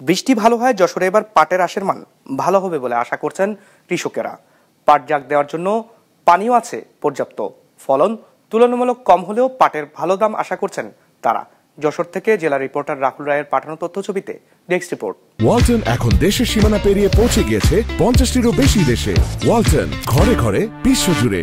বৃষ্টি ভালো হয় যশোরে এবার পাটের আশের মান ভালো হবে বলে আশা করছেন কৃষকেরা। পাট জাগ দেওয়ার জন্য পানিও আছে পর্যাপ্ত, ফলন তুলনামূলক কম হলেও পাটের ভালো দাম আশা করছেন তারা। যশোর থেকে জেলা রিপোর্টার রাহুল রায়ের পাঠানো তথ্যছবিতে ডেস্ক রিপোর্ট। ওয়ালটন এখন দেশের সীমানা পেরিয়ে পৌঁছে গিয়েছে 50টিরও বেশি দেশে। ওয়ালটন, ঘরে ঘরে বিশ্বজুড়ে।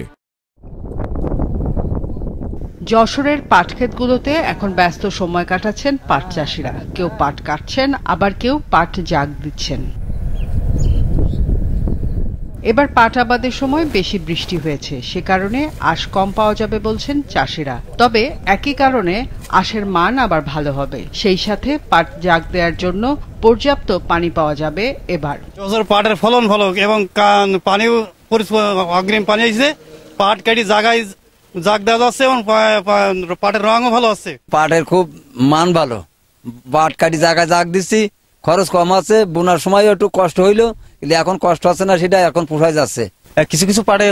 যশোরের পাটক্ষেতগুলোতে এখন ব্যস্ত সময় কাটাচ্ছেন পাট চাষিরা। কেউ পাট কাটছেন, আবার কেউ পাট জাগ দিচ্ছেন। এবার পাট আবাদের সময় বেশি বৃষ্টি হয়েছে, সে কারণে আঁশ কম পাওয়া যাবে বলছেন চাষিরা। তবে একই কারণে আঁশের মান আবার ভালো হবে, সেই সাথে পাট জাগ দেওয়ার জন্য পর্যাপ্ত পানি পাওয়া যাবে। এবার পাটের ফলন ভালো এবং পানিও অগ্রিম পানি আসছে, পাট কাটি জায়গায় জাগ দেওয়া যাচ্ছে এবং পাটের রঙও ভালো আছে। পাটের খুব মান ভালো, পাট কাটি জায়গায় জাগ দিচ্ছি, খরচ কম আছে, বোনার সময় একটু কষ্ট হইলো, কিন্তু এখন কষ্ট আছে না, সেটা এখন পোষায় যাচ্ছে। কিছু কিছু পাটে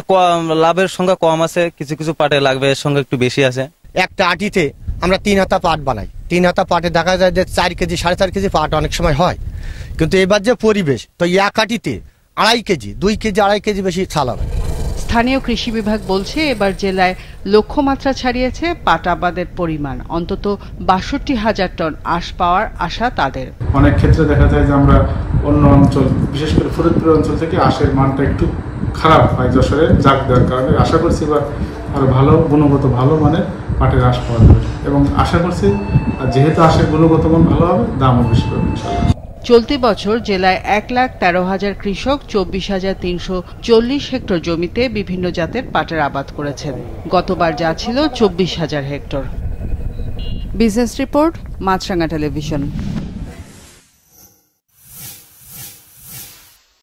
লাভের সংখ্যা কম আছে, কিছু কিছু পাটে লাভের সংখ্যা একটু বেশি আছে। একটা আটিতে আমরা 3 হাতা পাট বানাই, 3 হাতা পাটে দেখা যায় যে 4 কেজি 4.5 কেজি পাট অনেক সময় হয়। কিন্তু এবার যে পরিবেশ, তো এক আটিতে 2.5 কেজি 2 কেজি 2.5 কেজি বেশি ছাল হবে। স্থানীয় কৃষি বিভাগ বলছে এবার জেলায় লক্ষ্যমাত্রা ছাড়িয়েছে পাট আবাদের পরিমাণ। অন্তত 62,000 টন আঁশ পাওয়ার আশা তাদের। অনেক ক্ষেত্রে দেখা যায় যে আমরা অন্য অঞ্চল, বিশেষ করে ফরিদপুর অঞ্চল থেকে আঁশের মানটা একটু খারাপ হয় যশোরে জাগ দেওয়ার কারণে। আশা করছি এবার আরো ভালো গুণগত ভালো মানের পাটের আঁশ পাওয়া যাবে এবং আশা করছি যেহেতু আঁশের গুণগত মান ভালো হবে, দামও বেশি পাবে ইনশাআল্লাহ। চলতি বছর জেলায় 1,13,000 কৃষক 24,340 হেক্টর জমিতে বিভিন্ন জাতের পাটের আবাদ করেছেন। গতবার যা ছিল 24,000 হেক্টর। বিজনেস রিপোর্ট, মাছরাঙা টেলিভিশন।